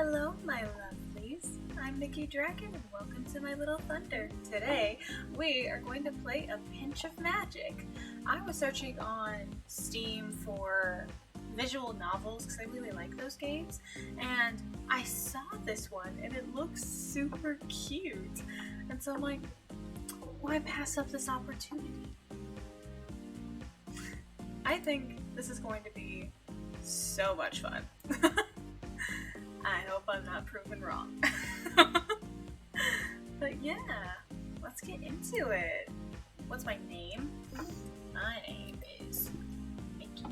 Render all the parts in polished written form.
Hello, my lovelies. I'm Nikki Dragon, and welcome to my little thunder. Today, we are going to play a pinch of magic. I was searching on Steam for visual novels because I really like those games, and I saw this one, and it looks super cute. And so I'm like, why pass up this opportunity? I think this is going to be so much fun. I hope I'm not proven wrong. But yeah, let's get into it. What's my name? My name is Mickey.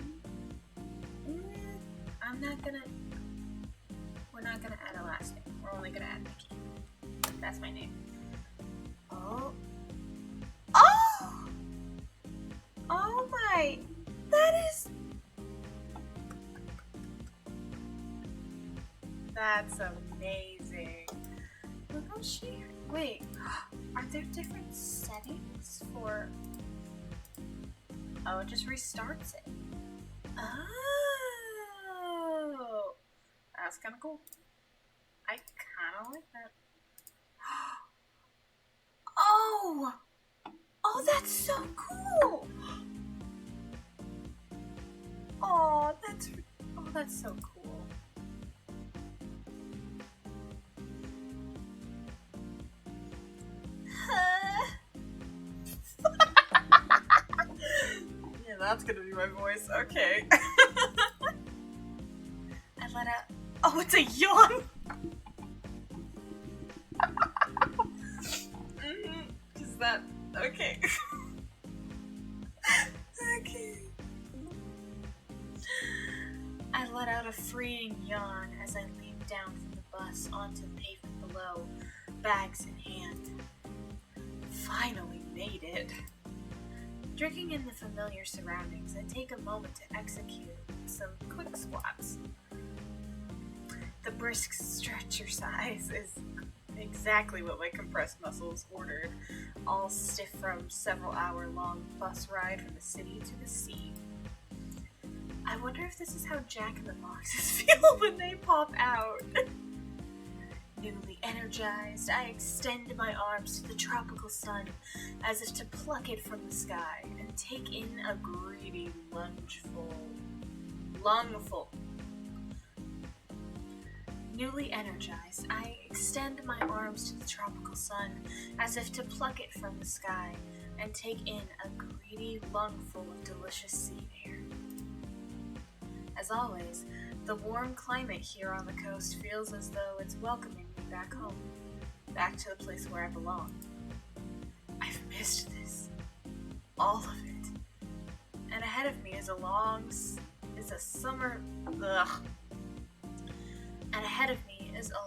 We're not gonna add a last name. We're only gonna add Mickey. That's my name. Oh my, that's amazing. Look how she, wait, are there different settings for, oh, it just restarts it. Oh, that's kind of cool. I kind of like that. Oh, that's so cool. Oh, that's so cool. Yeah, that's gonna be my voice. Okay. I let out. Oh, it's a yawn. Is that okay? Okay. I let out a freeing yawn as I leaped down from the bus onto the pavement below, bags in hand. Finally made it. Drinking in the familiar surroundings, I take a moment to execute some quick squats. The brisk stretchercise is exactly what my compressed muscles ordered, all stiff from several-hour-long bus ride from the city to the sea. I wonder if this is how Jack-in-the-Boxes feel when they pop out. Newly energized, I extend my arms to the tropical sun as if to pluck it from the sky and take in a greedy lungful. Newly energized, I extend my arms to the tropical sun as if to pluck it from the sky and take in a greedy lungful of delicious sea air. As always, the warm climate here on the coast feels as though it's welcoming me back home, back to the place where I belong. I've missed this. All of it. And ahead of me is a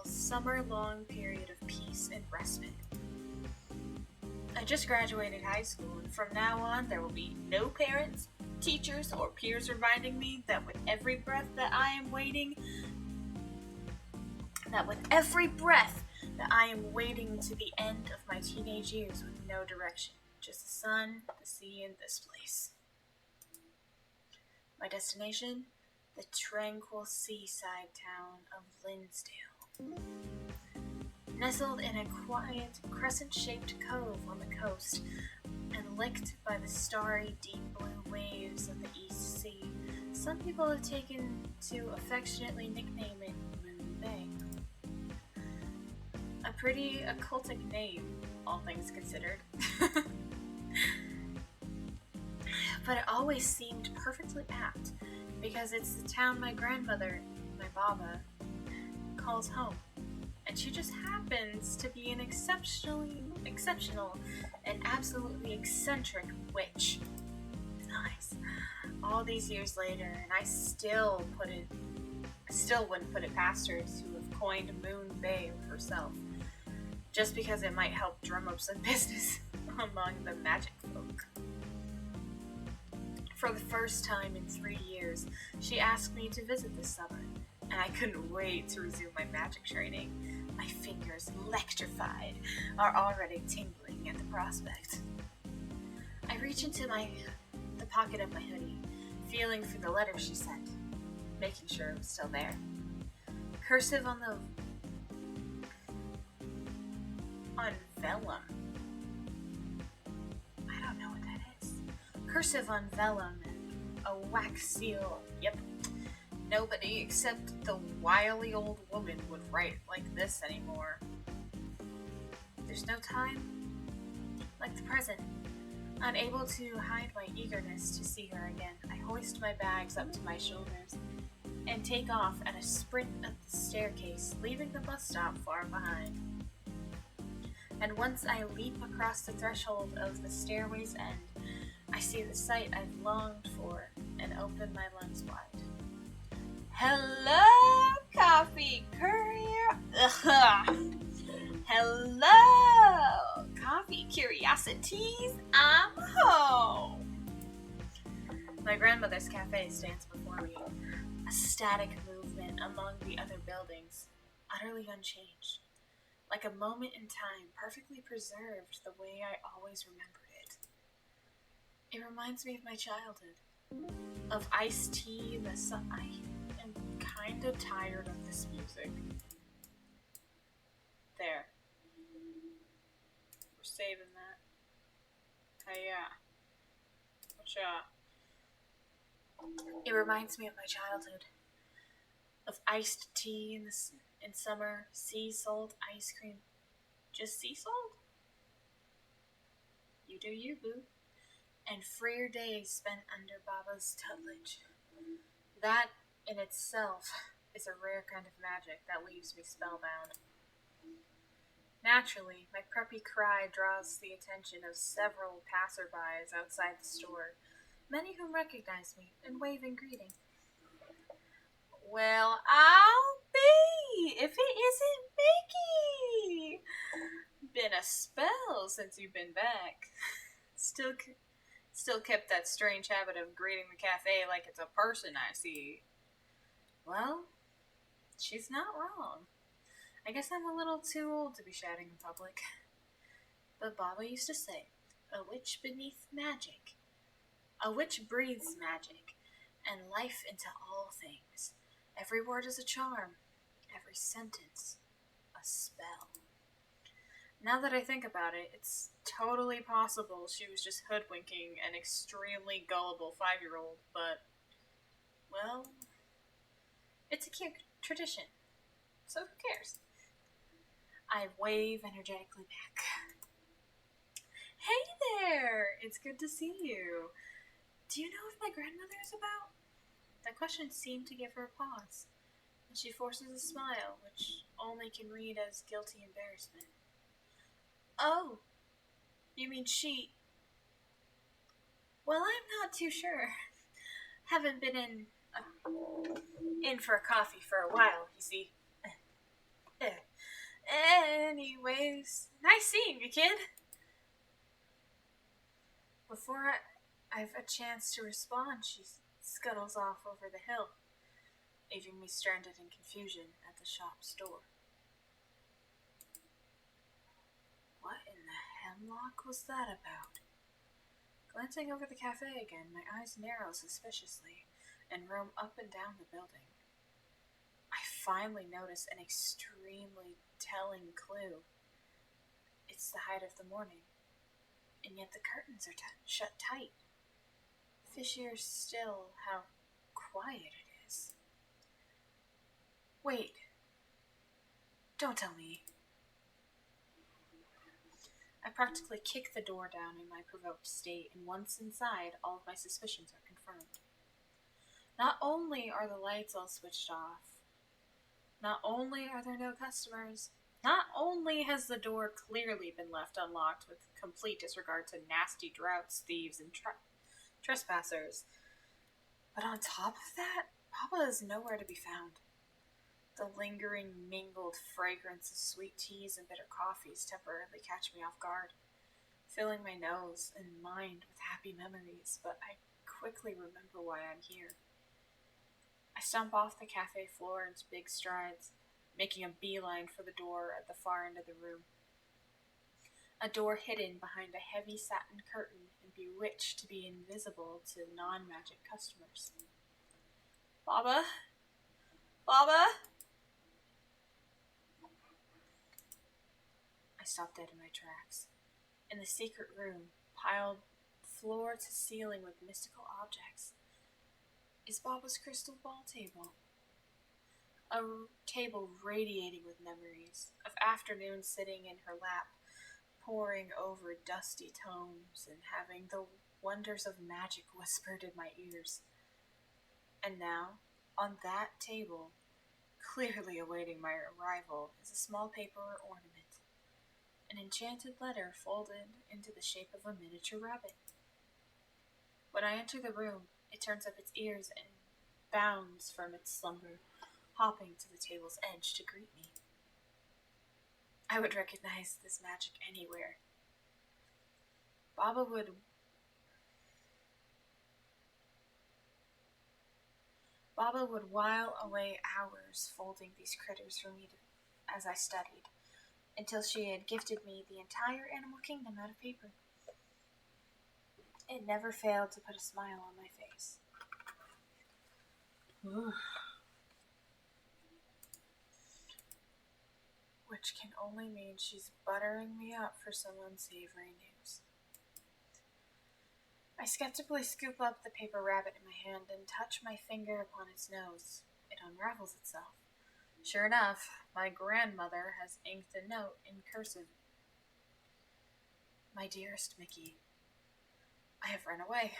summer-long period of peace and respite. I just graduated high school, and from now on there will be no parents, teachers, or peers reminding me that with every breath that I am waiting to the end of my teenage years with no direction, just the sun, the sea, and this place. My destination? The tranquil seaside town of Linsdale. Nestled in a quiet, crescent-shaped cove on the coast, and licked by the starry, deep blue waves of the East Sea, some people have taken to affectionately nickname it Moon Bay. A pretty occultic name, all things considered. But it always seemed perfectly apt, because it's the town my grandmother, my Baba, calls home. And she just happens to be an exceptional and absolutely eccentric witch. Nice. All these years later, and I still wouldn't put it past her to have coined Moon Bay herself, just because it might help drum up some business among the magic folk. For the first time in 3 years, she asked me to visit this summer, and I couldn't wait to resume my magic training. My fingers, electrified, are already tingling at the prospect. I reach into the pocket of my hoodie, feeling for the letter she sent, making sure it was still there. Cursive on vellum. I don't know what that is. Cursive on vellum and a wax seal. Yep. Nobody except the wily old woman would write like this anymore. There's no time like the present. Unable to hide my eagerness to see her again, I hoist my bags up to my shoulders and take off at a sprint up the staircase, leaving the bus stop far behind. And once I leap across the threshold of the stairway's end, I see the sight I've longed for and open my lungs wide. Hello, coffee courier. Ugh. Hello, coffee curiosities. I'm home. My grandmother's cafe stands before me, a static movement among the other buildings, utterly unchanged, like a moment in time perfectly preserved the way I always remembered it. It reminds me of my childhood, of iced tea in the sun. I am kind of tired of this music. There. We're saving that. Hey, It reminds me of my childhood, of iced tea in summer, sea salt ice cream. Just sea salt? You do you, boo. And freer days spent under Baba's tutelage. That, in itself, is a rare kind of magic that leaves me spellbound. Naturally, my preppy cry draws the attention of several passerbys outside the store, many whom recognize me and wave in greeting. Well, I'll be, if it isn't Mickey! Been a spell since you've been back. Still kept that strange habit of greeting the cafe like it's a person I see. Well, she's not wrong. I guess I'm a little too old to be shouting in public. But Baba used to say, a witch beneath magic. A witch breathes magic, and life into all things. Every word is a charm, every sentence a spell. Now that I think about it, it's totally possible she was just hoodwinking an extremely gullible 5-year-old, but, well, it's a cute tradition, so who cares? I wave energetically back. Hey there! It's good to see you. Do you know if my grandmother is about? That question seemed to give her a pause, and she forces a smile, which only can read as guilty embarrassment. Oh, you mean she? Well, I'm not too sure. Haven't been in for a coffee for a while, you see. Anyways, nice seeing you, kid. Before I've a chance to respond, she scuttles off over the hill, leaving me stranded in confusion at the shop's door. What in the hemlock was that about? Glancing over the cafe again, my eyes narrow suspiciously and roam up and down the building. I finally notice an extremely telling clue. It's the height of the morning, and yet the curtains are shut tight. Fishier still how quiet it is. Wait. Don't tell me. I practically kick the door down in my provoked state, and once inside, all of my suspicions are confirmed. Not only are the lights all switched off, not only are there no customers, not only has the door clearly been left unlocked with complete disregard to nasty draughts, thieves, and trespassers, but on top of that, Papa is nowhere to be found. The lingering, mingled fragrance of sweet teas and bitter coffees temporarily catch me off guard, filling my nose and mind with happy memories, but I quickly remember why I'm here. I stomp off the cafe floor in big strides, making a beeline for the door at the far end of the room. A door hidden behind a heavy satin curtain and bewitched to be invisible to non-magic customers. Baba? Baba? stopped dead in my tracks. In the secret room, piled floor to ceiling with mystical objects, is Baba's crystal ball table. A table radiating with memories of afternoons sitting in her lap, poring over dusty tomes and having the wonders of magic whispered in my ears. And now, on that table, clearly awaiting my arrival, is a small paper ornament, an enchanted letter folded into the shape of a miniature rabbit. When I enter the room, it turns up its ears and bounds from its slumber, hopping to the table's edge to greet me. I would recognize this magic anywhere. Baba would while away hours folding these critters for me as I studied, until she had gifted me the entire animal kingdom out of paper. It never failed to put a smile on my face. Which can only mean she's buttering me up for some unsavory news. I skeptically scoop up the paper rabbit in my hand and touch my finger upon its nose. It unravels itself. Sure enough, my grandmother has inked a note in cursive. My dearest Mickey, I have run away.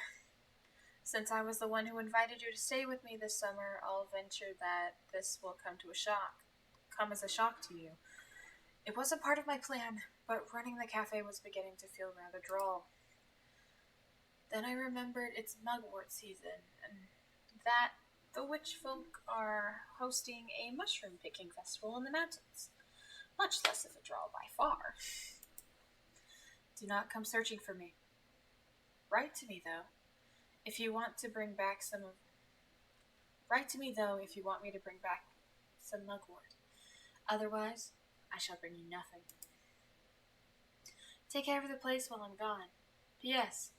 Since I was the one who invited you to stay with me this summer, I'll venture that this will come as a shock to you. It wasn't part of my plan, but running the cafe was beginning to feel rather droll. Then I remembered it's mugwort season, and that the witch folk are hosting a mushroom picking festival in the mountains. Much less of a draw by far. Do not come searching for me. Write to me, though, if you want me to bring back some mugwort. Otherwise, I shall bring you nothing. Take care of the place while I'm gone. P.S.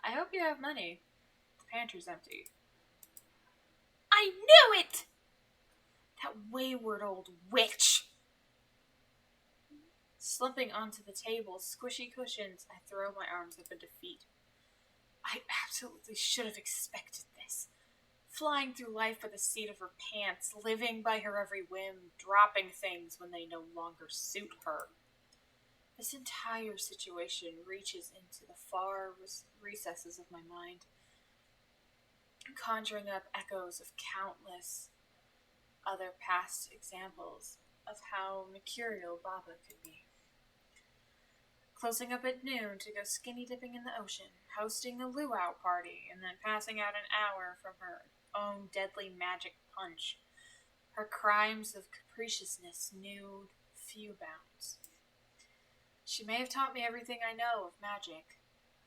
I hope you have money. The pantry's empty. I knew it! That wayward old witch! Slumping onto the table's squishy cushions, I throw my arms up in defeat. I absolutely should have expected this. Flying through life by the seat of her pants, living by her every whim, dropping things when they no longer suit her. This entire situation reaches into the far recesses of my mind, conjuring up echoes of countless other past examples of how mercurial Baba could be. Closing up at noon to go skinny dipping in the ocean, hosting a luau party, and then passing out an hour from her own deadly magic punch. Her crimes of capriciousness knew few bounds. She may have taught me everything I know of magic,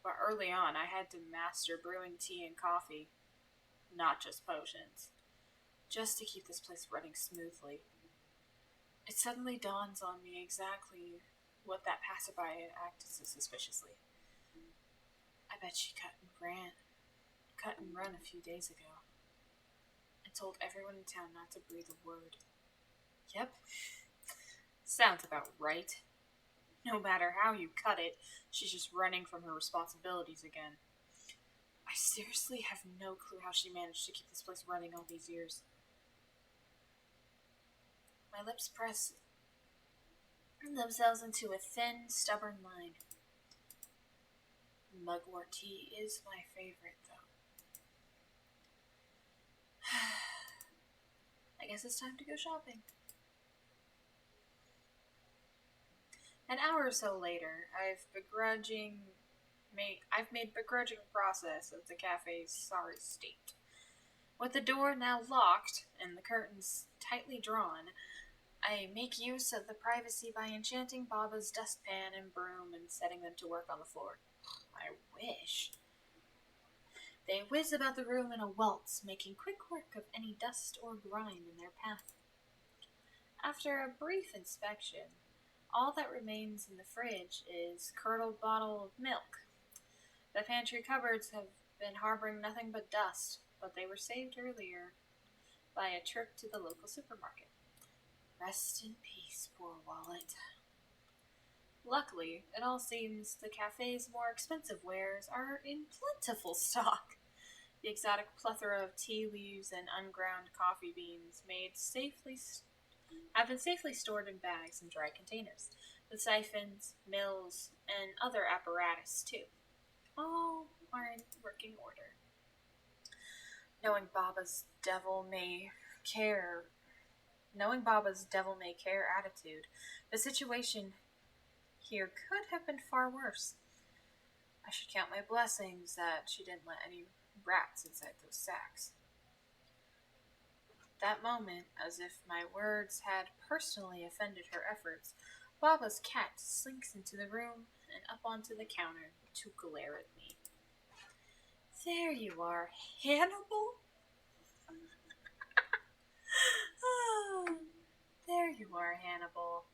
but early on I had to master brewing tea and coffee, not just potions, just to keep this place running smoothly. It suddenly dawns on me exactly what that passerby had acted so suspiciously. I bet she cut and run a few days ago, and told everyone in town not to breathe a word. Yep, sounds about right. No matter how you cut it, she's just running from her responsibilities again. I seriously have no clue how she managed to keep this place running all these years. My lips press themselves into a thin, stubborn line. Mugwort tea is my favorite, though. I guess it's time to go shopping. An hour or so later, I've made begrudging process of the cafe's sorry state. With the door now locked and the curtains tightly drawn, I make use of the privacy by enchanting Baba's dustpan and broom and setting them to work on the floor. I wish. They whiz about the room in a waltz, making quick work of any dust or grime in their path. After a brief inspection, all that remains in the fridge is curdled bottle of milk. The pantry cupboards have been harboring nothing but dust, but they were saved earlier by a trip to the local supermarket. Rest in peace, poor wallet. Luckily, it all seems the cafe's more expensive wares are in plentiful stock. The exotic plethora of tea leaves and unground coffee beans have been safely stored in bags and dry containers, with siphons, mills, and other apparatus too. All are in working order. Knowing Baba's devil may care Knowing Baba's devil may care attitude, the situation here could have been far worse. I should count my blessings that she didn't let any rats inside those sacks. That moment, as if my words had personally offended her efforts, Baba's cat slinks into the room and up onto the counter to glare at me. There you are, Hannibal? There you are, Hannibal.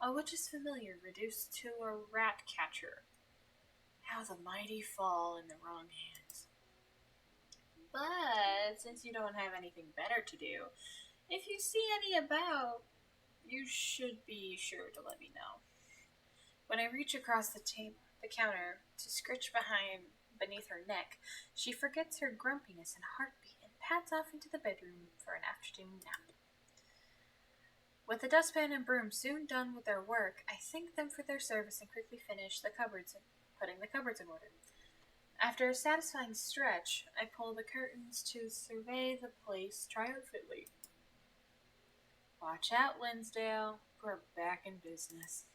A witch's familiar reduced to a rat catcher. How the mighty fall in the wrong hands. But since you don't have anything better to do, if you see any about, you should be sure to let me know. When I reach across the counter to scritch beneath her neck, she forgets her grumpiness and heartbeat and pads off into the bedroom for an afternoon nap. With the dustpan and broom soon done with their work, I thank them for their service and quickly finish putting the cupboards in order. After a satisfying stretch, I pull the curtains to survey the place triumphantly. Watch out, Linsdale. We're back in business.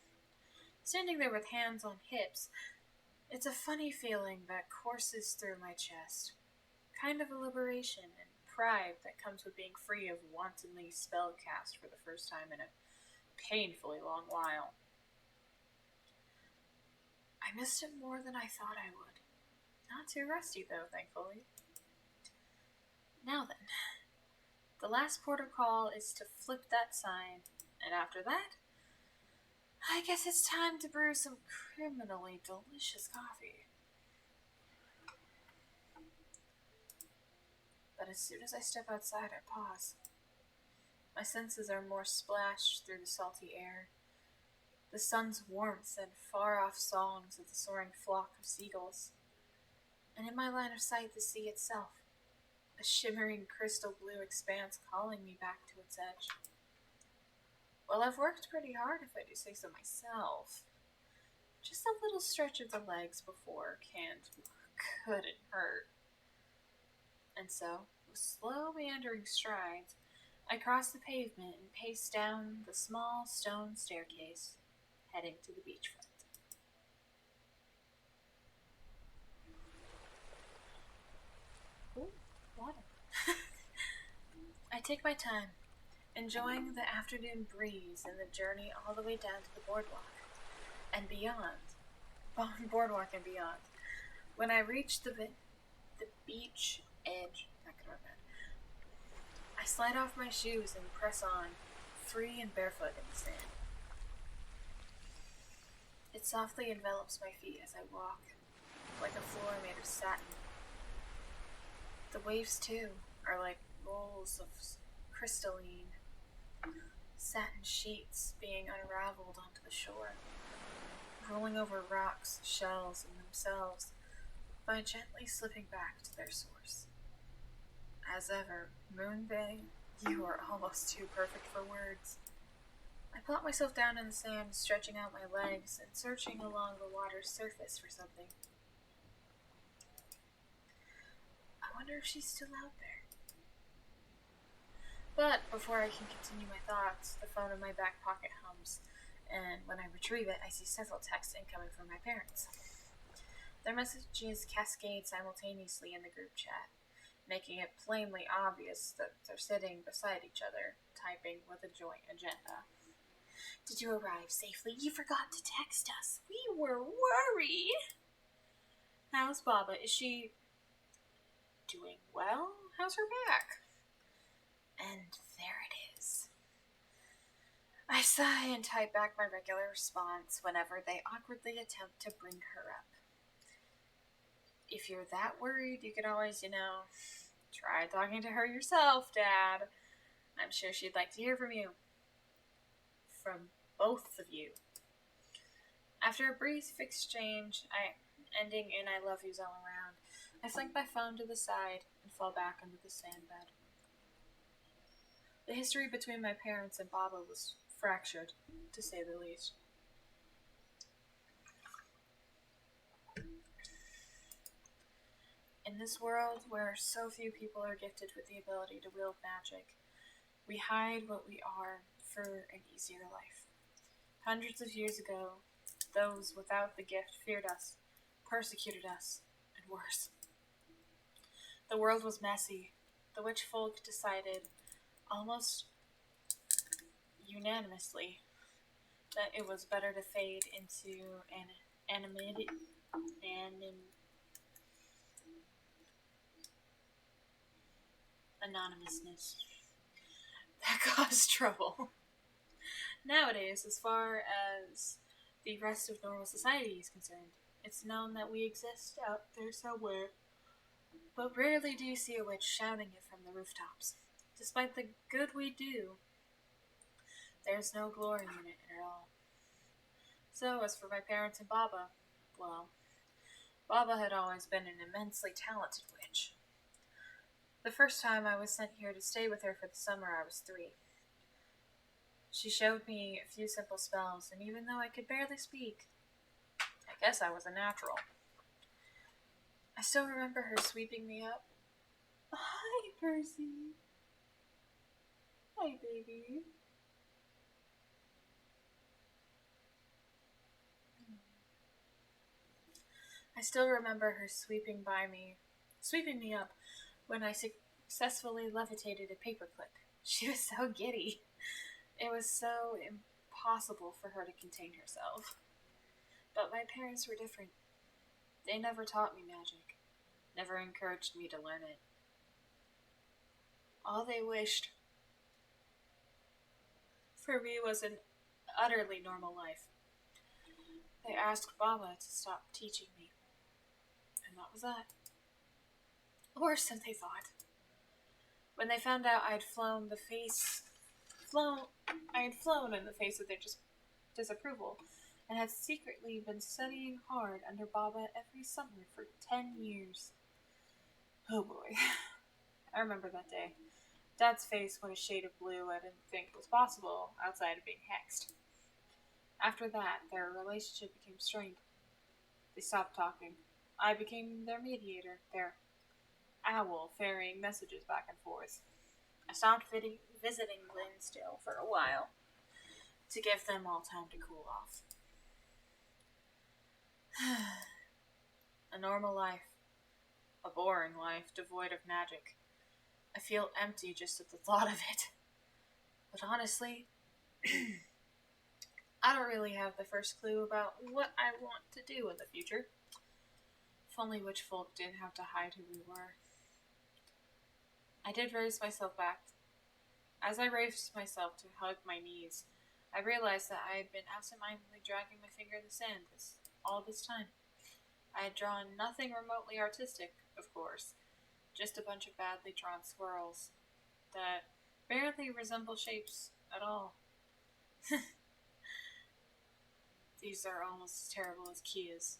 Standing there with hands on hips, it's a funny feeling that courses through my chest. Kind of a liberation and pride that comes with being free of wantonly spellcast for the first time in a painfully long while. I missed it more than I thought I would. Not too rusty, though, thankfully. Now then, the last port of call is to flip that sign, and after that, I guess it's time to brew some criminally delicious coffee. But as soon as I step outside, I pause. My senses are more splashed through the salty air. The sun's warmth and far-off songs of the soaring flock of seagulls. And in my line of sight, the sea itself, a shimmering crystal blue expanse calling me back to its edge. Well, I've worked pretty hard, if I do say so myself. Just a little stretch of the legs couldn't hurt. And so, with slow meandering strides, I cross the pavement and pace down the small stone staircase, heading to the beachfront. Ooh, water. I take my time, enjoying the afternoon breeze and the journey all the way down to the boardwalk and beyond. Boardwalk and beyond. When I reach the beach edge, I slide off my shoes and press on, free and barefoot in the sand. It softly envelops my feet as I walk, like a floor made of satin. The waves, too, are like rolls of crystalline satin sheets being unraveled onto the shore, rolling over rocks, shells, and themselves by gently slipping back to their source. As ever, Moon Bay, you are almost too perfect for words. I plop myself down in the sand, stretching out my legs and searching along the water's surface for something. I wonder if she's still out there. But before I can continue my thoughts, the phone in my back pocket hums, and when I retrieve it, I see several texts incoming from my parents. Their messages cascade simultaneously in the group chat, making it plainly obvious that they're sitting beside each other, typing with a joint agenda. Did you arrive safely? You forgot to text us. We were worried. How's Baba? Is she doing well? How's her back? And there it is. I sigh and type back my regular response whenever they awkwardly attempt to bring her up. If you're that worried, you can always, try talking to her yourself, Dad. I'm sure she'd like to hear from you. From both of you. After a brief exchange, ending in I love yous all around, I fling my phone to the side and fall back into the sand bed. The history between my parents and Baba was fractured, to say the least. In this world where so few people are gifted with the ability to wield magic, we hide what we are for an easier life. Hundreds of years ago, those without the gift feared us, persecuted us, and worse. The world was messy. The witch folk decided, almost unanimously, that it was better to fade into anonymousness. That caused trouble. Nowadays, as far as the rest of normal society is concerned, it's known that we exist out there somewhere, but rarely do you see a witch shouting it from the rooftops. Despite the good we do, there's no glory in it at all. So, as for my parents and Baba, well, Baba had always been an immensely talented witch. The first time I was sent here to stay with her for the summer, I was 3. She showed me a few simple spells, and even though I could barely speak, I guess I was a natural. I still remember her sweeping me up. Hi, Percy. Hi, baby. I still remember her sweeping me up when I successfully levitated a paperclip. She was so giddy. It was so impossible for her to contain herself. But my parents were different. They never taught me magic, never encouraged me to learn it. All they wished for me was an utterly normal life. They asked Baba to stop teaching me, and that was that. Worse than they thought. When they found out I had flown in the face of their disapproval, and had secretly been studying hard under Baba every summer for 10 years. Oh boy. I remember that day. Dad's face went a shade of blue I didn't think was possible outside of being hexed. After that, their relationship became strained. They stopped talking. I became their mediator, their owl ferrying messages back and forth. I stopped visiting Glenstill for a while to give them all time to cool off. A normal life. A boring life, devoid of magic. I feel empty just at the thought of it. But honestly, I don't really have the first clue about what I want to do in the future. If only witch folk didn't have to hide who we were. I did raise myself back. As I raised myself to hug my knees, I realized that I had been absentmindedly dragging my finger in the sand all this time. I had drawn nothing remotely artistic, of course, just a bunch of badly drawn swirls that barely resemble shapes at all. These are almost as terrible as Kia's.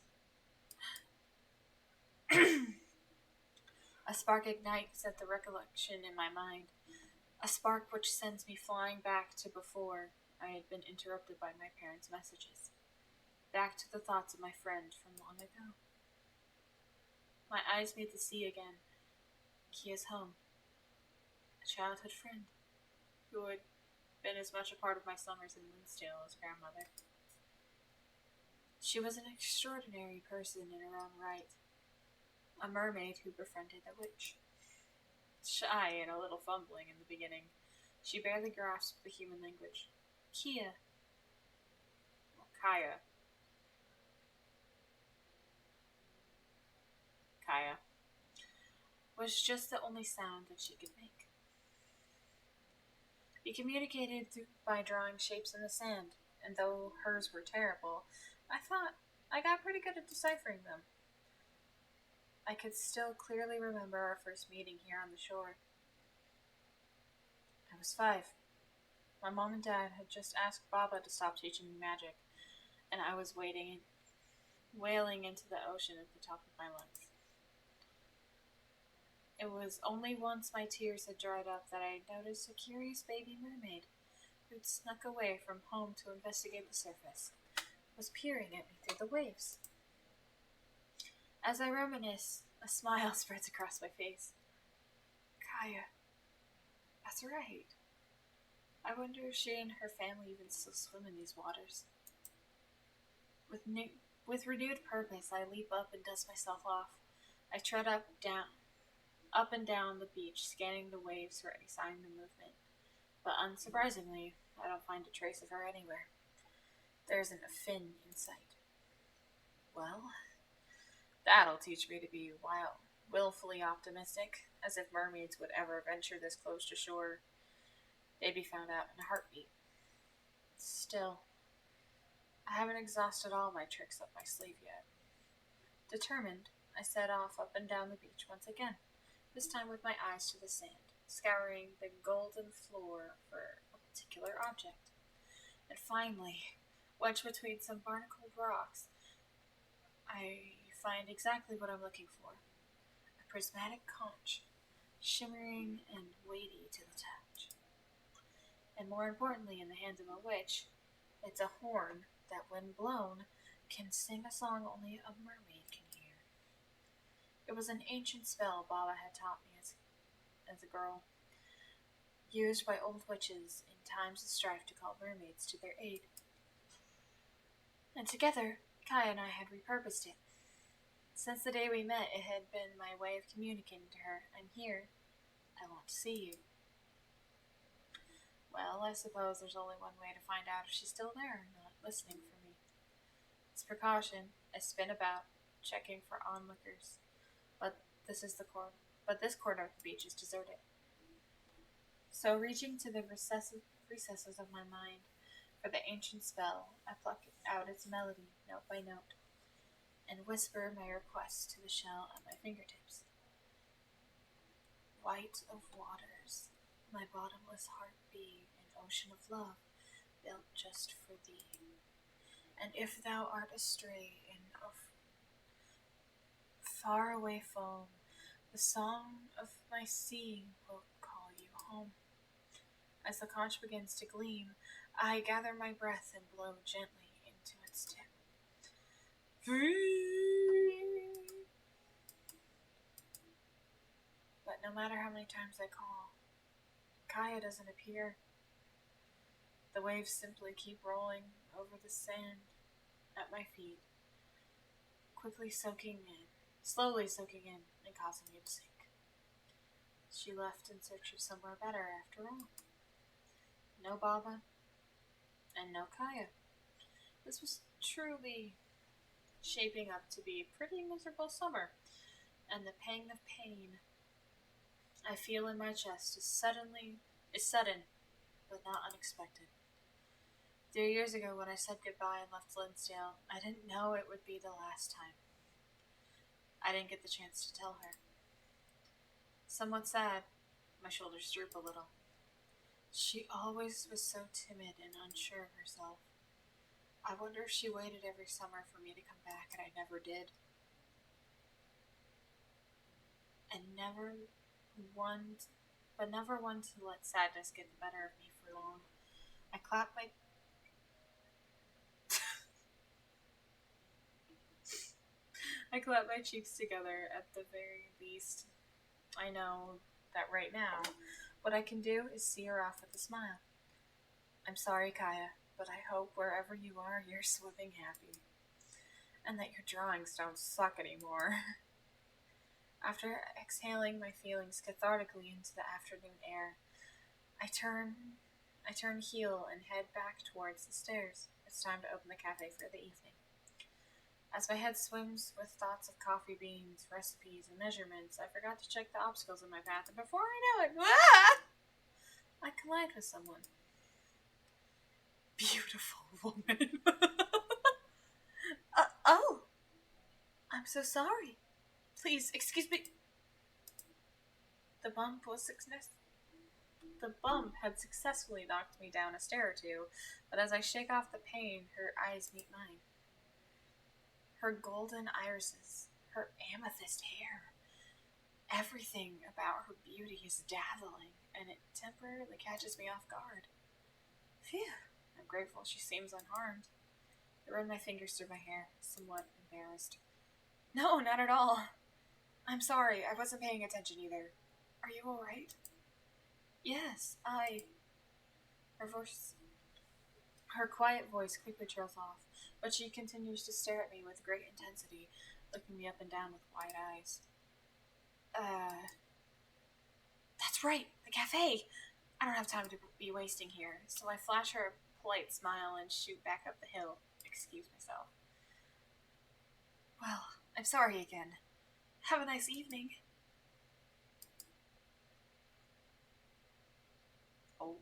A spark ignites at the recollection in my mind, a spark which sends me flying back to before I had been interrupted by my parents' messages, back to the thoughts of my friend from long ago. My eyes meet the sea again. Kia's home. A childhood friend who had been as much a part of my summers in Lynnsdale as grandmother. She was an extraordinary person in her own right. A mermaid who befriended a witch. Shy and a little fumbling in the beginning, she barely grasped the human language. Kaya, was just the only sound that she could make. We communicated by drawing shapes in the sand, and though hers were terrible, I thought I got pretty good at deciphering them. I could still clearly remember our first meeting here on the shore. I was 5. My mom and dad had just asked Baba to stop teaching me magic, and I was wailing into the ocean at the top of my lungs. It was only once my tears had dried up that I noticed a curious baby mermaid who'd snuck away from home to investigate the surface, was peering at me through the waves. As I reminisce, a smile spreads across my face. Kaya, that's right. I wonder if she and her family even still swim in these waters. With renewed purpose, I leap up and dust myself off. I tread up and down the beach, scanning the waves for any sign of movement. But unsurprisingly, I don't find a trace of her anywhere. There isn't a fin in sight. Well, that'll teach me to be willfully optimistic, as if mermaids would ever venture this close to shore. They'd be found out in a heartbeat. Still, I haven't exhausted all my tricks up my sleeve yet. Determined, I set off up and down the beach once again, this time with my eyes to the sand, scouring the golden floor for a particular object. And finally, wedged between some barnacled rocks, I find exactly what I'm looking for. A prismatic conch, shimmering and weighty to the touch. And more importantly, in the hands of a witch, it's a horn that, when blown, can sing a song only a mermaid can hear. It was an ancient spell Baba had taught me as a girl, used by old witches in times of strife to call mermaids to their aid. And together, Kaya and I had repurposed it. Since the day we met, it had been my way of communicating to her. I'm here. I want to see you. Well, I suppose there's only one way to find out if she's still there or not listening for me. As precaution, I spin about, checking for onlookers. But this corner of the beach is deserted. So, reaching to the recesses of my mind for the ancient spell, I pluck out its melody, note by note, and whisper my request to the shell at my fingertips. White of waters, my bottomless heart be an ocean of love, built just for thee. And if thou art astray in faraway foam, the song of my sea will call you home. As the conch begins to gleam, I gather my breath and blow gently into its tip. But no matter how many times I call, Kaya doesn't appear. The waves simply keep rolling over the sand at my feet, slowly soaking in and causing me to sink. She left in search of somewhere better after all. No Baba, and no Kaya. This was truly shaping up to be a pretty miserable summer, and the pang of pain I feel in my chest is sudden, but not unexpected. 3 years ago, when I said goodbye and left Linsdale, I didn't know it would be the last time. I didn't get the chance to tell her. Somewhat sad, my shoulders droop a little. She always was so timid and unsure of herself. I wonder if she waited every summer for me to come back, and I never did. And never one to let sadness get the better of me for long. I clap my cheeks together at the very least. I know that right now, what I can do is see her off with a smile. I'm sorry, Kaya, but I hope wherever you are, you're swimming happy. And that your drawings don't suck anymore. After exhaling my feelings cathartically into the afternoon air, I turn heel and head back towards the stairs. It's time to open the cafe for the evening. As my head swims with thoughts of coffee beans, recipes, and measurements, I forgot to check the obstacles in my path, and before I know it, I collide with someone. Beautiful woman. Oh! I'm so sorry. Please, excuse me. The bump was The bump had successfully knocked me down a stair or two, but as I shake off the pain, her eyes meet mine. Her golden irises, her amethyst hair. Everything about her beauty is dazzling, and it temporarily catches me off guard. Phew, I'm grateful she seems unharmed. I run my fingers through my hair, somewhat embarrassed. No, not at all. I'm sorry, I wasn't paying attention either. Are you alright? Yes, Her voice. Her quiet voice quickly trails off, but she continues to stare at me with great intensity, looking me up and down with wide eyes. That's right, the cafe! I don't have time to be wasting here, so I flash her a polite smile and shoot back up the hill. Excuse myself. Well, I'm sorry again. Have a nice evening. Oh.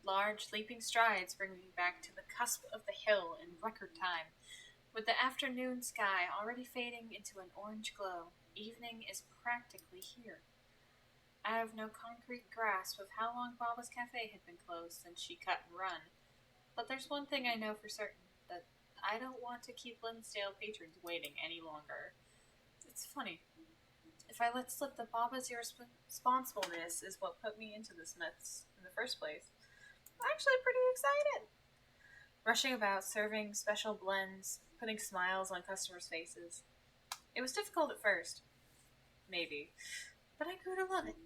Large, leaping strides bring me back to the cusp of the hill in record time. With the afternoon sky already fading into an orange glow, evening is practically here. I have no concrete grasp of how long Baba's Cafe had been closed since she cut and run, but there's one thing I know for certain, that I don't want to keep Linsdale patrons waiting any longer. It's funny. If I let slip that Baba's irresponsibleness is what put me into this mess in the first place, I'm actually pretty excited. Rushing about, serving special blends, putting smiles on customers' faces. It was difficult at first. Maybe. But I grew to love it.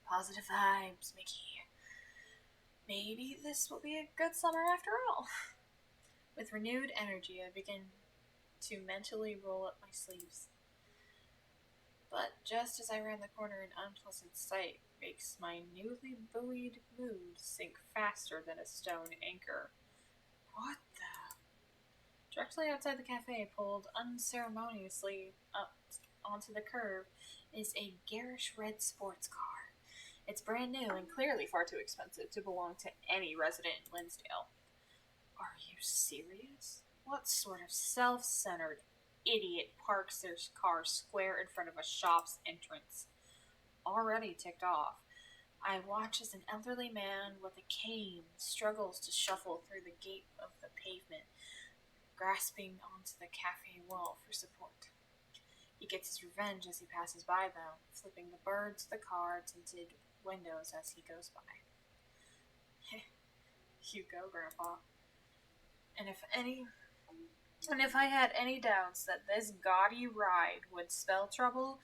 Positive vibes, Mickey. Maybe this will be a good summer after all. With renewed energy, I begin to mentally roll up my sleeves. But just as I round the corner, an unpleasant sight makes my newly buoyed mood sink faster than a stone anchor. What the? Directly outside the cafe, pulled unceremoniously up onto the curb, is a garish red sports car. It's brand new and clearly far too expensive to belong to any resident in Linsdale. Are you serious? What sort of self-centered idiot parks their car square in front of a shop's entrance? Already ticked off, I watch as an elderly man with a cane struggles to shuffle through the gate of the pavement, grasping onto the cafe wall for support. He gets his revenge as he passes by, though, flipping the birds of the car tinted windows as he goes by. You go, Grandpa. And if I had any doubts that this gaudy ride would spell trouble,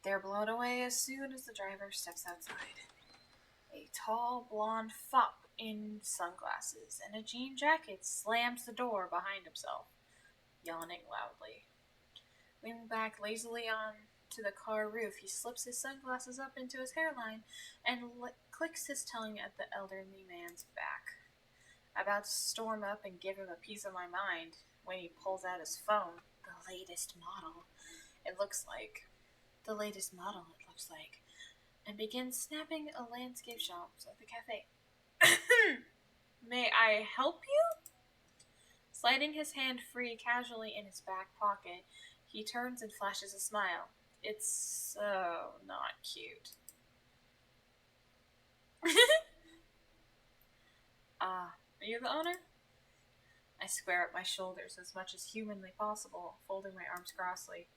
they're blown away as soon as the driver steps outside. A tall, blonde fop in sunglasses and a jean jacket slams the door behind himself, yawning loudly. Leaning back lazily on to the car roof, he slips his sunglasses up into his hairline and clicks his tongue at the elderly man's back. About to storm up and give him a piece of my mind when he pulls out his phone. The latest model, it looks like. And begins snapping a landscape shots of the cafe. May I help you? Sliding his hand free casually in his back pocket, he turns and flashes a smile. It's so not cute. Are you the owner? I square up my shoulders as much as humanly possible, folding my arms crossly.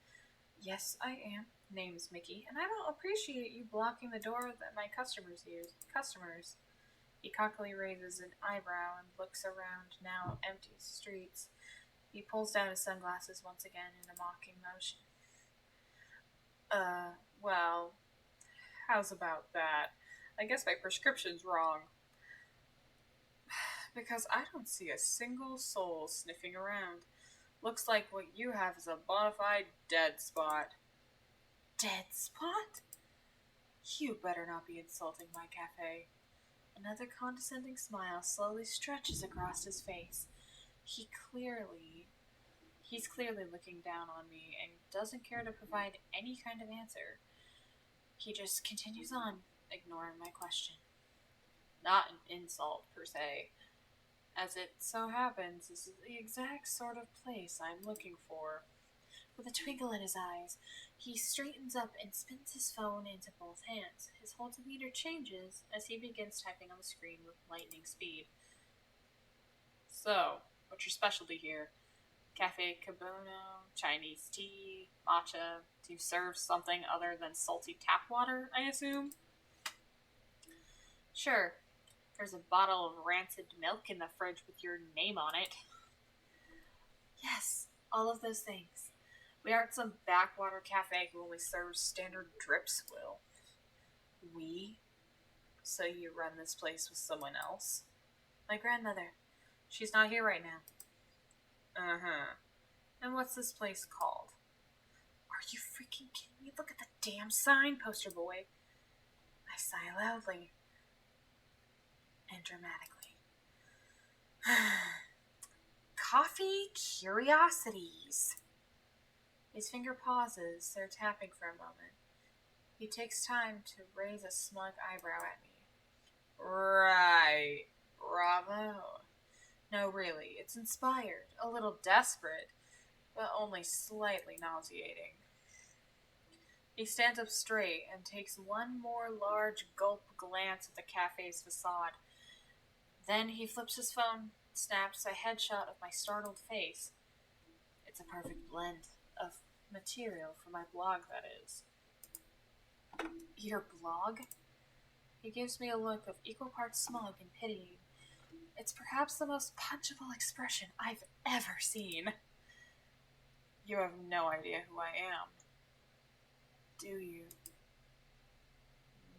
Yes, I am. Name's Mickey, and I don't appreciate you blocking the door that my customers use. Customers. He cockily raises an eyebrow and looks around now empty streets. He pulls down his sunglasses once again in a mocking motion. Well, how's about that? I guess my prescription's wrong. Because I don't see a single soul sniffing around. Looks like what you have is a bona fide dead spot. Dead spot? You better not be insulting my cafe. Another condescending smile slowly stretches across his face. He's clearly looking down on me and doesn't care to provide any kind of answer. He just continues on, ignoring my question. Not an insult, per se. As it so happens, this is the exact sort of place I'm looking for. With a twinkle in his eyes, he straightens up and spins his phone into both hands. His whole demeanor changes as he begins typing on the screen with lightning speed. So, what's your specialty here? Cafe Kabuno, Chinese tea, matcha. Do you serve something other than salty tap water, I assume? Sure. There's a bottle of rancid milk in the fridge with your name on it. Yes, all of those things. We aren't some backwater cafe who only serves standard drip swill. We? So you run this place with someone else? My grandmother. She's not here right now. Uh-huh. And what's this place called? Are you freaking kidding me? Look at the damn sign, poster boy. I sigh loudly and dramatically. Coffee Curiosities. His finger pauses, they're tapping for a moment. He takes time to raise a smug eyebrow at me. Right. Bravo. No, really, it's inspired, a little desperate, but only slightly nauseating. He stands up straight and takes one more large gulp glance at the cafe's facade. Then he flips his phone, snaps a headshot of my startled face. It's a perfect blend of material for my blog, that is. Your blog? He gives me a look of equal parts smug and pitying. It's perhaps the most punchable expression I've ever seen. You have no idea who I am. Do you?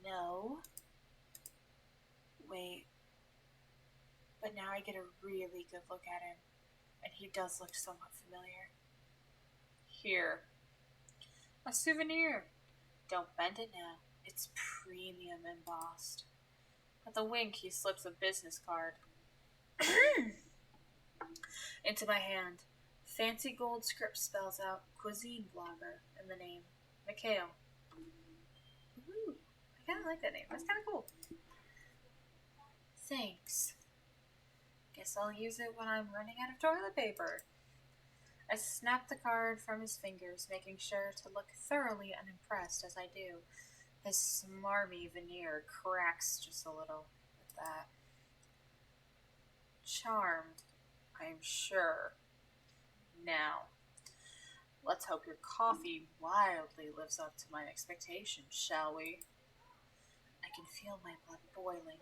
No. Wait. But now I get a really good look at him, and he does look somewhat familiar. Here. A souvenir. Don't bend it now. It's premium embossed. With a wink, he slips a business card into my hand. Fancy gold script spells out cuisine blogger in the name. Mikhail. Ooh, I kind of like that name. That's kind of cool. Thanks. Guess I'll use it when I'm running out of toilet paper. I snap the card from his fingers, making sure to look thoroughly unimpressed as I do. His smarmy veneer cracks just a little with that. Charmed, I'm sure. Now, let's hope your coffee wildly lives up to my expectations, shall we? I can feel my blood boiling.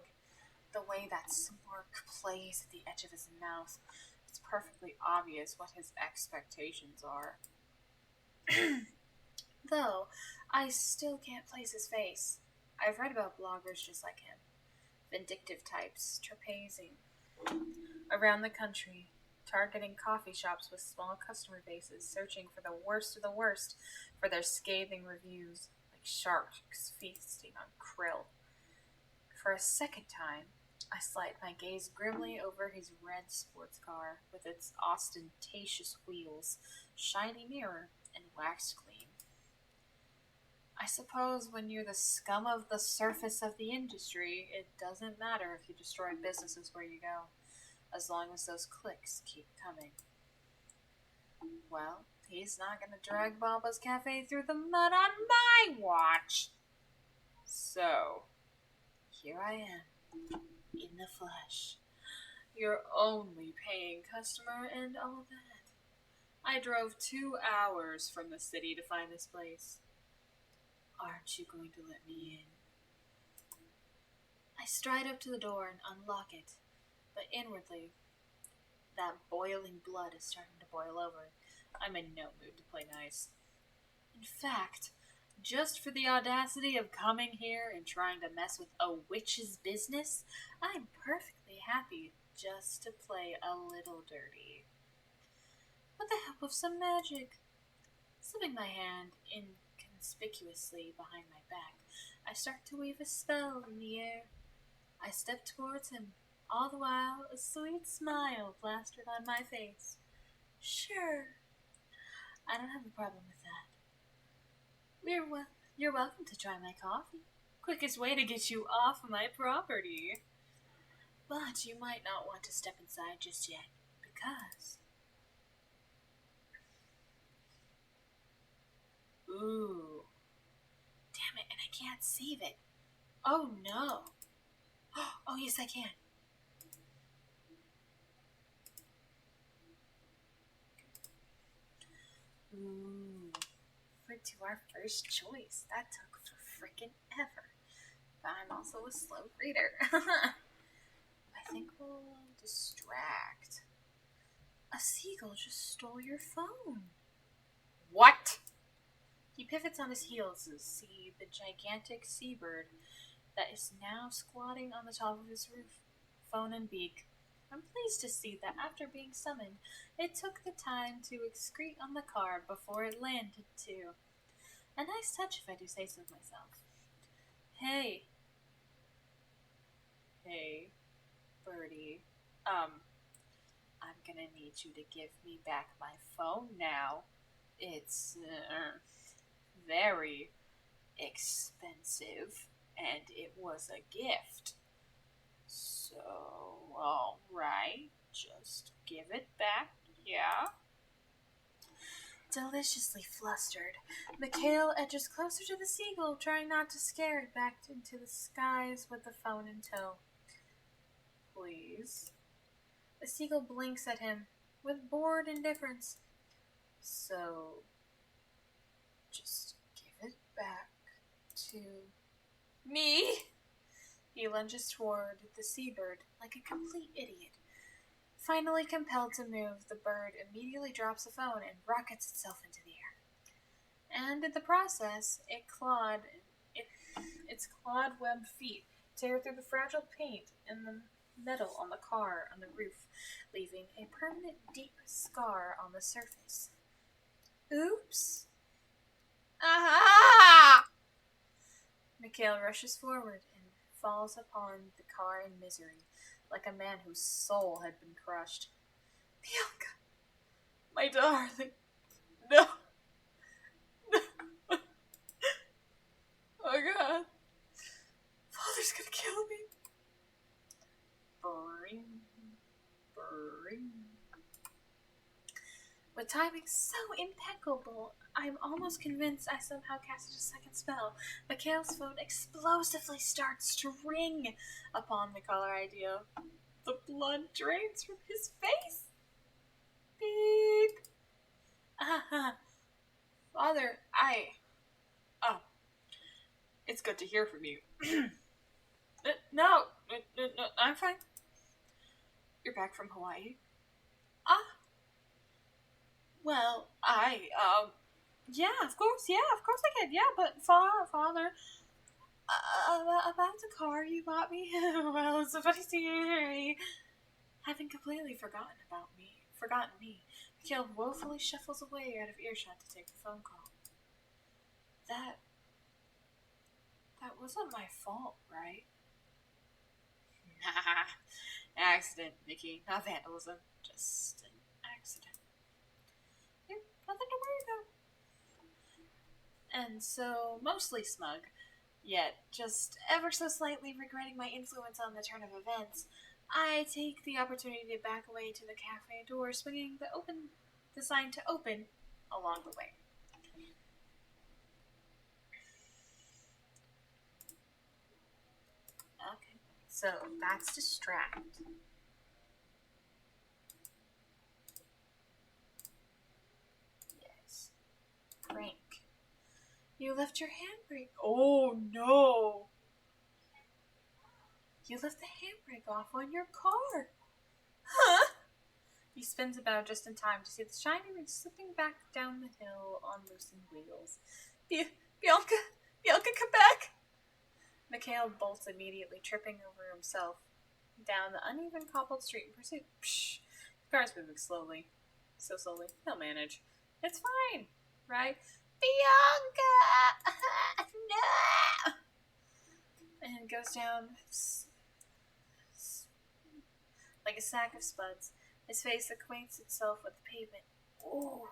The way that smirk plays at the edge of his mouth, it's perfectly obvious what his expectations are. Though, I still can't place his face. I've read about bloggers just like him. Vindictive types, trapezing around the country, targeting coffee shops with small customer bases, searching for the worst of the worst for their scathing reviews, like sharks feasting on krill. For a second time, I slide my gaze grimly over his red sports car with its ostentatious wheels, shiny mirror, and waxed clean. I suppose when you're the scum of the surface of the industry, it doesn't matter if you destroy businesses where you go, as long as those clicks keep coming. Well, he's not going to drag Baba's Cafe through the mud on my watch. So, here I am, in the flesh. Your only paying customer and all that. I drove 2 hours from the city to find this place. Aren't you going to let me in? I stride up to the door and unlock it, but inwardly, that boiling blood is starting to boil over. I'm in no mood to play nice. In fact, just for the audacity of coming here and trying to mess with a witch's business, I'm perfectly happy just to play a little dirty. With the help of some magic. Slipping my hand inconspicuously behind my back, I start to weave a spell in the air. I step towards him, all the while a sweet smile plastered on my face. Sure, I don't have a problem with that. You're welcome to try my coffee. Quickest way to get you off my property. But you might not want to step inside just yet, because save it. Oh no. Oh yes, I can. Ooh. We're to our first choice. That took for frickin' ever. But I'm also a slow reader. I think we'll distract. A seagull just stole your phone. What? He pivots on his heels to see the gigantic seabird that is now squatting on the top of his roof, phone and beak. I'm pleased to see that after being summoned, it took the time to excrete on the car before it landed too. A nice touch if I do say so myself. Hey, Birdie. I'm gonna need you to give me back my phone now. It's very expensive, and it was a gift. So, alright, just give it back, yeah? Deliciously flustered, Mikhail edges closer to the seagull, trying not to scare it back into the skies with the phone in tow. Please. The seagull blinks at him with bored indifference. So, just give it back to me. He lunges toward the seabird like a complete idiot. Finally compelled to move, the bird immediately drops the phone and rockets itself into the air. And in the process, its clawed-webbed feet tear through the fragile paint and the metal on the car on the roof, leaving a permanent deep scar on the surface. Oops! Aha! Mikhail rushes forward and falls upon the car in misery, like a man whose soul had been crushed. Bianca! My darling! No! No! Oh god! Father's gonna kill me! Boring. With timing so impeccable, I'm almost convinced I somehow casted a second spell. Mikhail's phone explosively starts to ring upon the caller ID. The blood drains from his face. Beep. Father, Oh. It's good to hear from you. No, I'm fine. You're back from Hawaii? Well, yeah, of course I can, yeah, but Father, about the car you bought me, well, it's a funny story. Having completely forgotten me, Mikhail woefully shuffles away out of earshot to take the phone call. That wasn't my fault, right? Nah, accident, Mickey, not vandalism, just an accident. Nothing to worry about. And so, mostly smug, yet just ever so slightly regretting my influence on the turn of events, I take the opportunity to back away to the cafe door, swinging the sign to open along the way. Okay, so that's distract. Yes. Prank. You left your handbrake. Oh no! You left the handbrake off on your car. Huh? He spins about just in time to see the shiny ring slipping back down the hill on loosened wheels. Bianca, come back! Mikhail bolts immediately, tripping over himself down the uneven cobbled street in pursuit. Psh! The car's moving slowly. So slowly, he'll manage. It's fine, right? Bianca! No! And goes down like a sack of spuds. His face acquaints itself with the pavement. Ooh.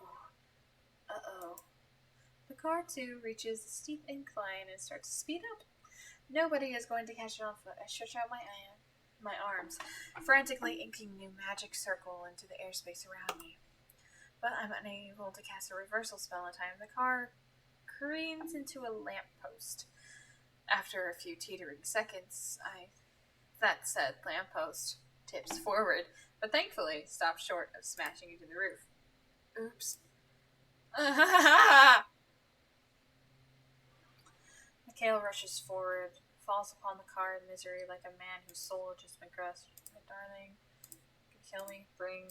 Uh-oh. The car, too, reaches a steep incline and starts to speed up. Nobody is going to catch it on foot. I stretch out my arms, frantically inking new magic circle into the airspace around me. But I'm unable to cast a reversal spell in time. The car careens into a lamppost. After a few teetering seconds, that said lamppost tips forward, but thankfully stops short of smashing into the roof. Oops. Mikhail rushes forward, falls upon the car in misery like a man whose soul had just been crushed. My darling, you can kill me, bring...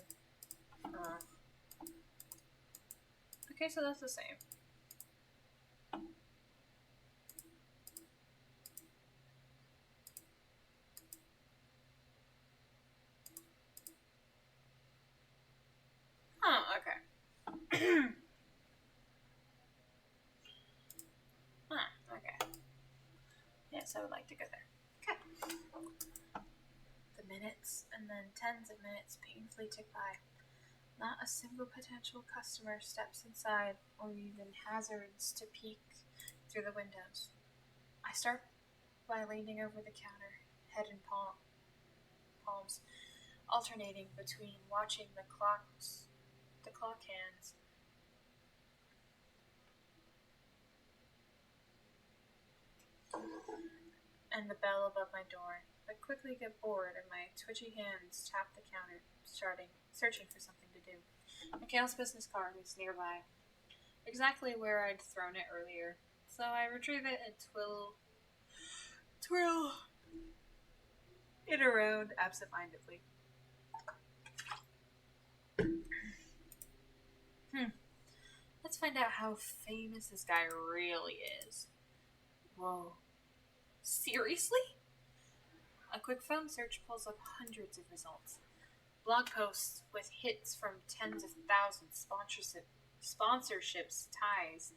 Okay, so that's the same. Huh, okay. Okay. Yes, I would like to go there. Okay. The minutes, and then tens of minutes painfully tick by. Not a single potential customer steps inside, or even hazards to peek through the windows. I start by leaning over the counter, head in palms, alternating between watching the clock hands, and the bell above my door, but quickly get bored and my twitchy hands tap the counter, searching for something to do. Mikhail's business card is nearby, exactly where I'd thrown it earlier, so I retrieve it and twirl it around absentmindedly. Let's find out how famous this guy really is. Whoa. Seriously? A quick phone search pulls up hundreds of results. Blog posts with hits from tens of thousands, sponsorships ties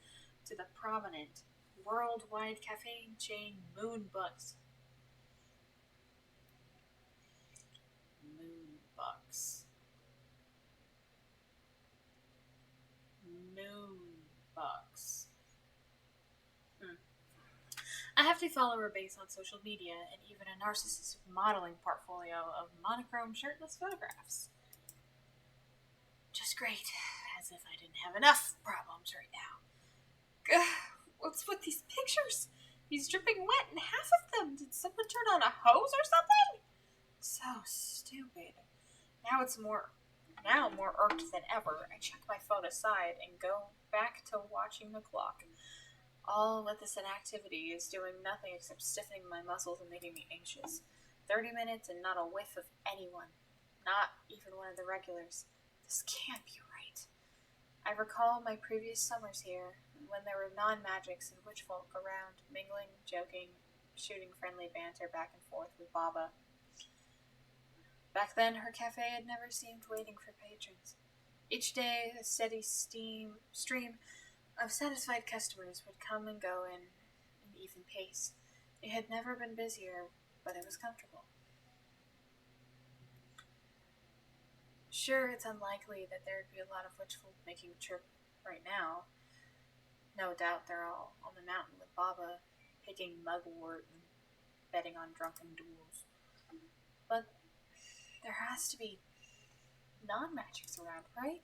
to the prominent worldwide cafe chain Moonbucks. Moonbucks. I have a follower base on social media and even a narcissistic modeling portfolio of monochrome shirtless photographs. Just great, as if I didn't have enough problems right now. What's with these pictures? He's dripping wet in half of them. Did someone turn on a hose or something? So stupid. Now more irked than ever. I check my phone aside and go back to watching the clock. All with this inactivity is doing nothing except stiffening my muscles and making me anxious. 30 minutes and not a whiff of anyone. Not even one of the regulars. This can't be right. I recall my previous summers here, when there were non-magics and witchfolk around, mingling, joking, shooting friendly banter back and forth with Baba. Back then, her cafe had never seemed waiting for patrons. Each day, a steady stream of satisfied customers would come and go in an even pace. It had never been busier, but it was comfortable. Sure, it's unlikely that there would be a lot of witchfolk making the trip right now. No doubt they're all on the mountain with Baba, picking mugwort and betting on drunken duels. But there has to be non-magics around, right?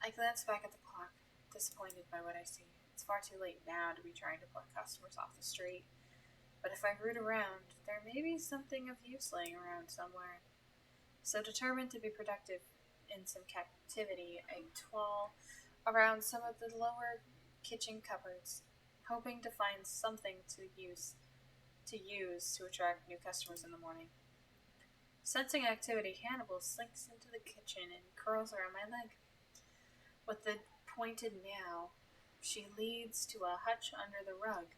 I glance back at the clock, disappointed by what I see. It's far too late now to be trying to pluck customers off the street. But if I root around, there may be something of use laying around somewhere. So determined to be productive in some captivity, I twirl around some of the lower kitchen cupboards, hoping to find something to use to attract new customers in the morning. Sensing activity, Hannibal slinks into the kitchen and curls around my leg. With a pointed meow, she leads to a hutch under the rug,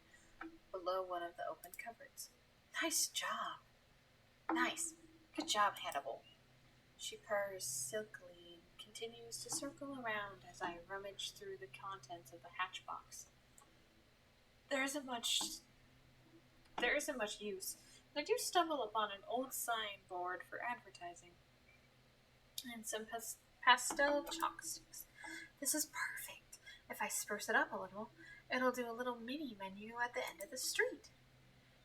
below one of the open cupboards. Nice job. Nice. Good job, Hannibal. She purrs silkily and continues to circle around as I rummage through the contents of the hatchbox. There isn't much use, but I do stumble upon an old signboard for advertising and some pastel chalk sticks. This is perfect. If I spruce it up a little, it'll do a little mini menu at the end of the street.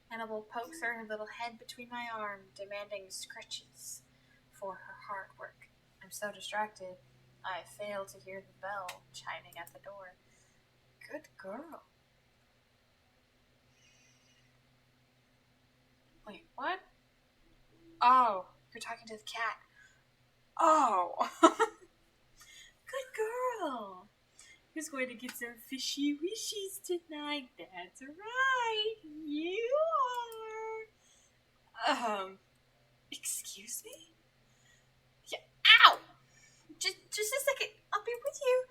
Hannibal pokes her little head between my arm, demanding scratches for her hard work. I'm so distracted, I fail to hear the bell chiming at the door. Good girl. Oh, you're talking to the cat. Oh. Good girl. Who's going to get some fishy wishes tonight? That's right. You are. Excuse me? Yeah. Ow! Just a second. I'll be with you.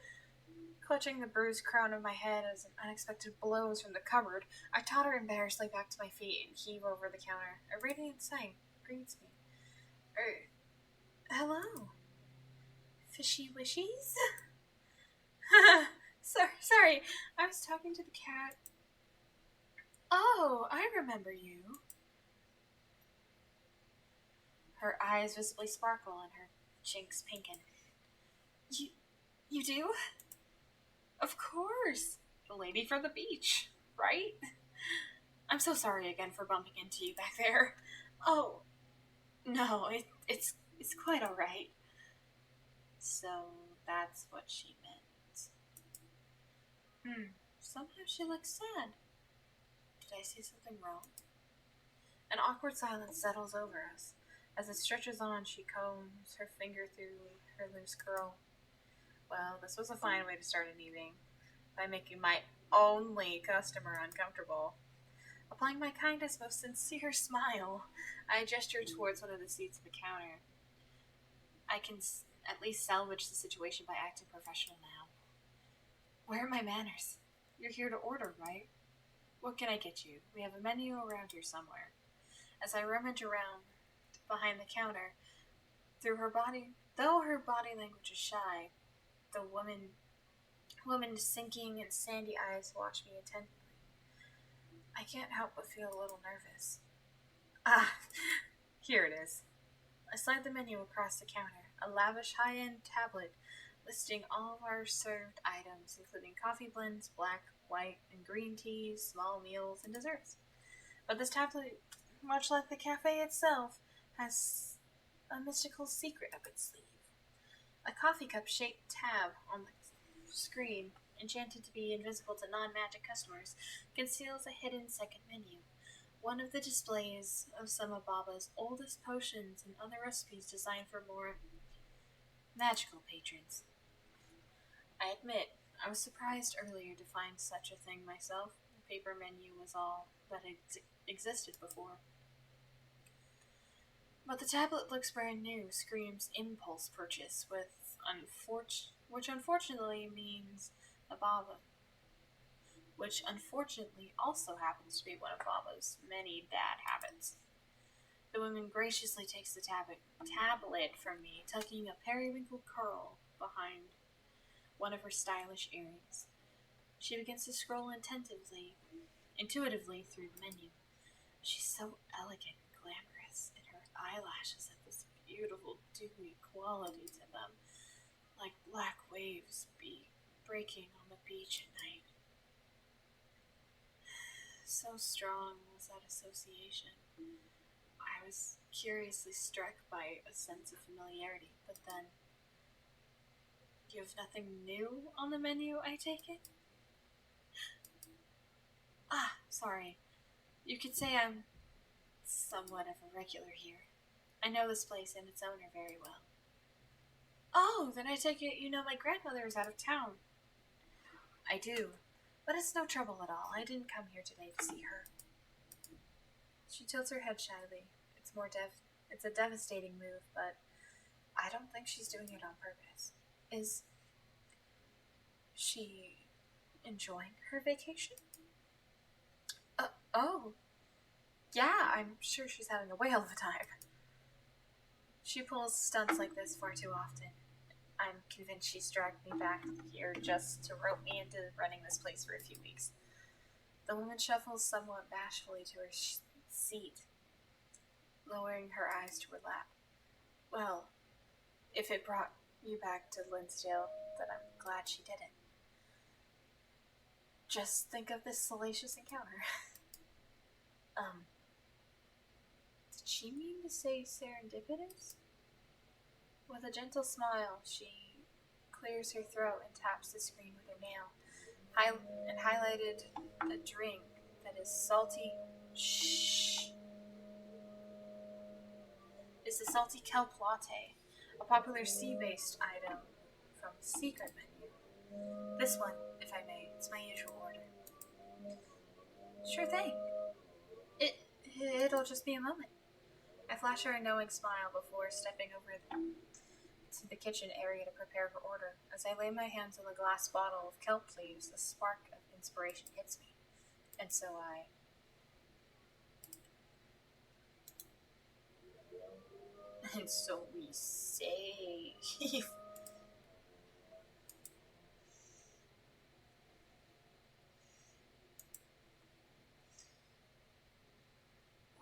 Clutching the bruised crown of my head as unexpected blows from the cupboard, I totter embarrassedly back to my feet and heave over the counter. A radiant sight greets me. Hello. Fishy wishies? Sorry. I was talking to the cat. Oh, I remember you. Her eyes visibly sparkle and her cheeks pinken. You do? Of course. The lady from the beach, right? I'm so sorry again for bumping into you back there. Oh, no, it's quite alright. So, that's what she meant. Somehow she looks sad. Did I say something wrong? An awkward silence settles over us. As it stretches on, she combs her finger through her loose curl. Well, this was a fine way to start an evening, by making my only customer uncomfortable. Applying my kindest, most sincere smile, I gesture towards one of the seats at the counter. I can at least salvage the situation by acting professional now. Where are my manners? You're here to order, right? What can I get you? We have a menu around here somewhere. As I rummage around behind the counter, though her body language is shy, the woman's sinking and sandy eyes watch me intently. I can't help but feel a little nervous. Ah, here it is. I slide the menu across the counter, a lavish high-end tablet listing all of our served items, including coffee blends, black, white, and green teas, small meals, and desserts. But this tablet, much like the cafe itself, has a mystical secret up its sleeve. A coffee cup-shaped tab on the screen, enchanted to be invisible to non-magic customers, conceals a hidden second menu. One of the displays of some of Baba's oldest potions and other recipes designed for more magical patrons. I admit, I was surprised earlier to find such a thing myself. The paper menu was all that existed before. But the tablet looks brand new, screams impulse purchase, which unfortunately means a Baba. Which unfortunately also happens to be one of Baba's many bad habits. The woman graciously takes the tablet from me, tucking a periwinkle curl behind one of her stylish earrings. She begins to scroll intuitively through the menu. She's so elegant and glamorous, and her eyelashes have this beautiful dewy quality to them, like black waves breaking on the beach at night. So strong was that association. I was curiously struck by a sense of familiarity, but then, you have nothing new on the menu, I take it? Ah, sorry. You could say I'm somewhat of a regular here. I know this place and its owner very well. Oh, then I take it you know my grandmother is out of town. I do, but it's no trouble at all. I didn't come here today to see her. She tilts her head shyly. It's a devastating move, but I don't think she's doing it on purpose. Is she enjoying her vacation? Oh. Yeah, I'm sure she's having a whale of a time. She pulls stunts like this far too often. I'm convinced she's dragged me back here just to rope me into running this place for a few weeks. The woman shuffles somewhat bashfully to her seat, lowering her eyes to her lap. Well, if it brought you back to Linsdale, then I'm glad she did it. Just think of this salacious encounter. Did she mean to say serendipitous? With a gentle smile, she clears her throat and taps the screen with her nail, and highlighted a drink that is salty. Shh. is the salty kelp latte, a popular sea-based item from the secret menu. This one, if I may, it's my usual order. Sure thing. It'll just be a moment. I flash her a knowing smile before stepping over to the kitchen area to prepare her order. As I lay my hands on the glass bottle of kelp leaves, a spark of inspiration hits me. And so And so we save.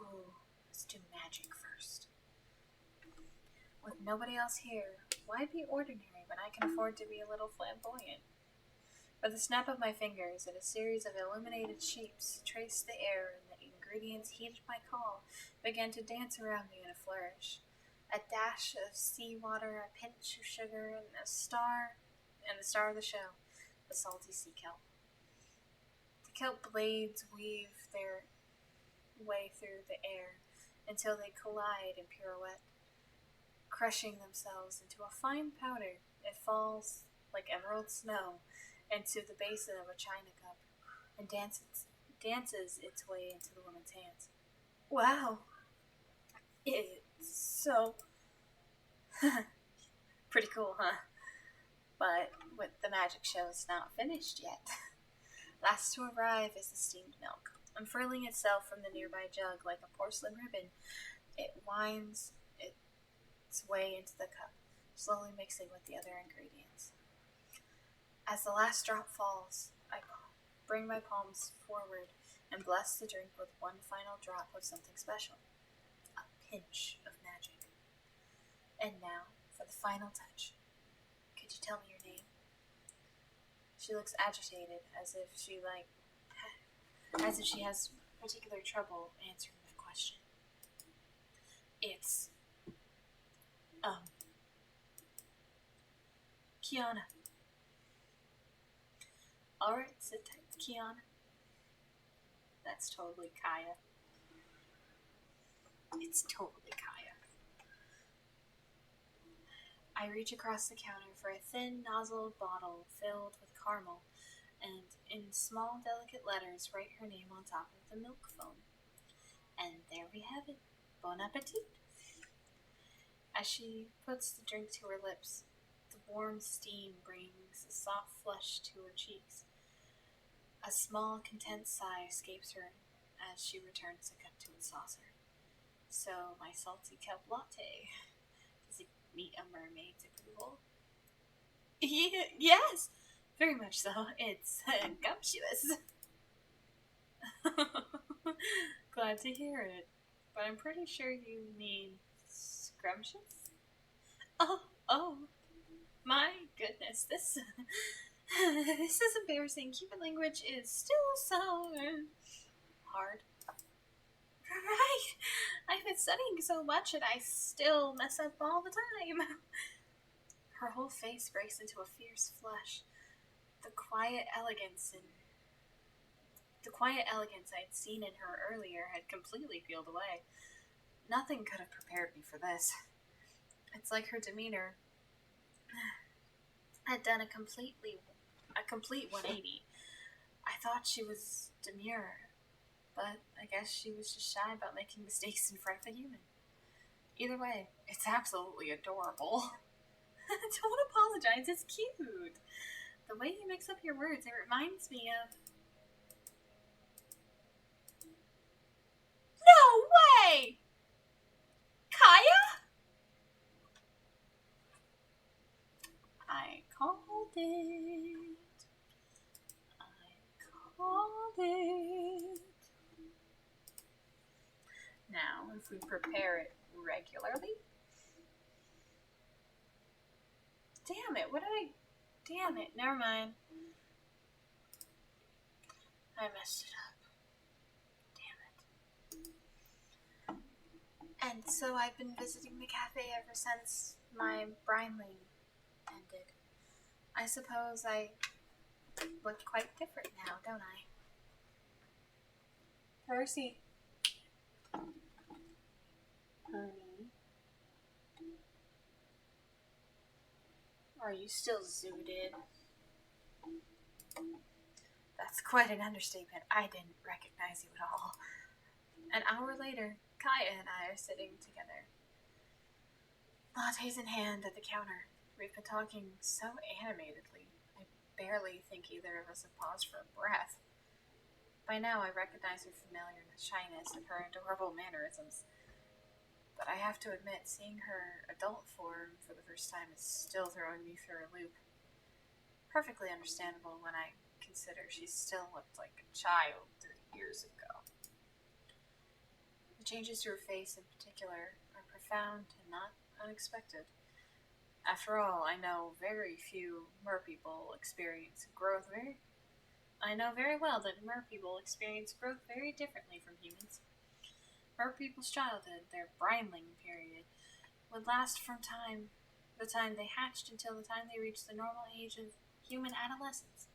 Ooh, let's do magic first. With nobody else here, why be ordinary when I can afford to be a little flamboyant? With a snap of my fingers and a series of illuminated shapes traced the air, and the ingredients heeded my call, began to dance around me in a flourish. A dash of seawater, a pinch of sugar, and the star of the show, the salty sea kelp. The kelp blades weave their way through the air until they collide and pirouette, crushing themselves into a fine powder. It falls like emerald snow into the basin of a china cup and dances its way into the woman's hands. Wow, it's so pretty cool, huh? But with the magic show's not finished yet. Last to arrive is the steamed milk, unfurling itself from the nearby jug like a porcelain ribbon. It winds its way into the cup, slowly mixing with the other ingredients. As the last drop falls, I bring my palms forward and bless the drink with one final drop of something special. A pinch of magic. And now, for the final touch. Could you tell me your name? She looks agitated, as if she has particular trouble answering the question. It's Kiana. Alright, sit tight, Kiana. That's totally Kaya. It's totally Kaya. I reach across the counter for a thin, nozzled bottle filled with caramel, and in small, delicate letters write her name on top of the milk foam. And there we have it. Bon appetit! As she puts the drink to her lips, the warm steam brings a soft flush to her cheeks. A small, content sigh escapes her as she returns the cup to its saucer. So, my salty kelp latte, does it meet a mermaid's approval? Yes! Very much so. It's gumptuous. Glad to hear it. But I'm pretty sure you mean scrumptious? Oh, my goodness, this is embarrassing. Cuban language is still so hard. Right. I've been studying so much and I still mess up all the time. Her whole face breaks into a fierce flush. The quiet elegance I'd seen in her earlier had completely peeled away. Nothing could have prepared me for this. It's like her demeanor had done a complete 180. I thought she was demure, but I guess she was just shy about making mistakes in front of a human. Either way, it's absolutely adorable. Don't apologize, it's cute. The way you mix up your words, it reminds me of... No way! Kaya? I called it. Now, if we prepare it regularly... Damn it, never mind. I messed it up. Damn it. And so I've been visiting the cafe ever since my brineling ended. I suppose I look quite different now, don't I? Percy. Honey. Or are you still zooted? That's quite an understatement. I didn't recognize you at all. An hour later, Kaya and I are sitting together, lattes in hand at the counter. We've been talking so animatedly, I barely think either of us have paused for a breath. By now, I recognize her familiar shyness and her adorable mannerisms. But I have to admit, seeing her adult form for the first time is still throwing me through a loop. Perfectly understandable when I consider she still looked like a child 3 years ago. The changes to her face in particular are profound and not unexpected. After all, I know very few merpeople experience growth I know very well that merpeople experience growth very differently from humans. Merpeople's childhood, their brineling period, would last from the time they hatched until the time they reached the normal age of human adolescence.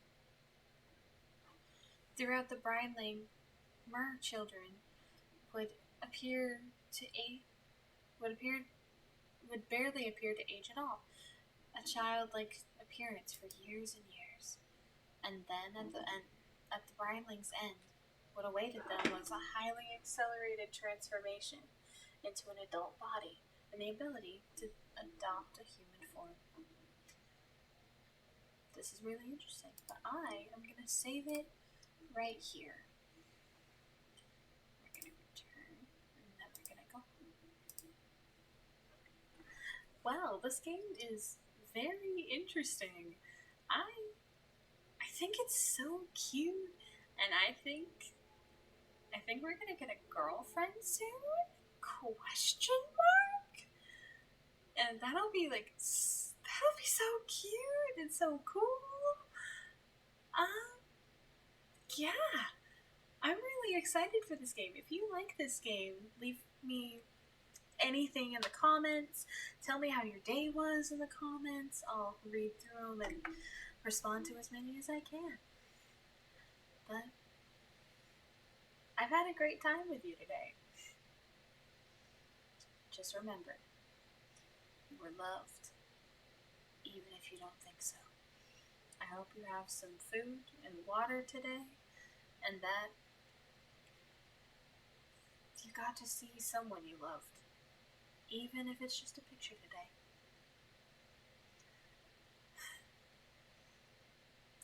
Throughout the brineling, mer children would appear to age would appear would barely appear to age at all, a childlike appearance for years and years. And then at the brineling's end, what awaited them was a highly accelerated transformation into an adult body and the ability to adopt a human form. This is really interesting, but I am going to save it right here. We're going to return, and then we're going to go. Wow, this game is very interesting. I think it's so cute, and I think we're gonna get a girlfriend soon? Question mark? And that'll be so cute and so cool. Yeah, I'm really excited for this game. If you like this game, leave me anything in the comments. Tell me how your day was in the comments. I'll read through them and respond to as many as I can. But I've had a great time with you today. Just remember, you were loved, even if you don't think so. I hope you have some food and water today, and that you got to see someone you loved, even if it's just a picture today.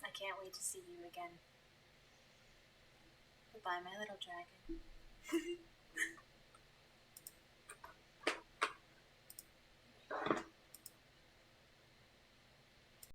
I can't wait to see you again. Goodbye, my little dragon.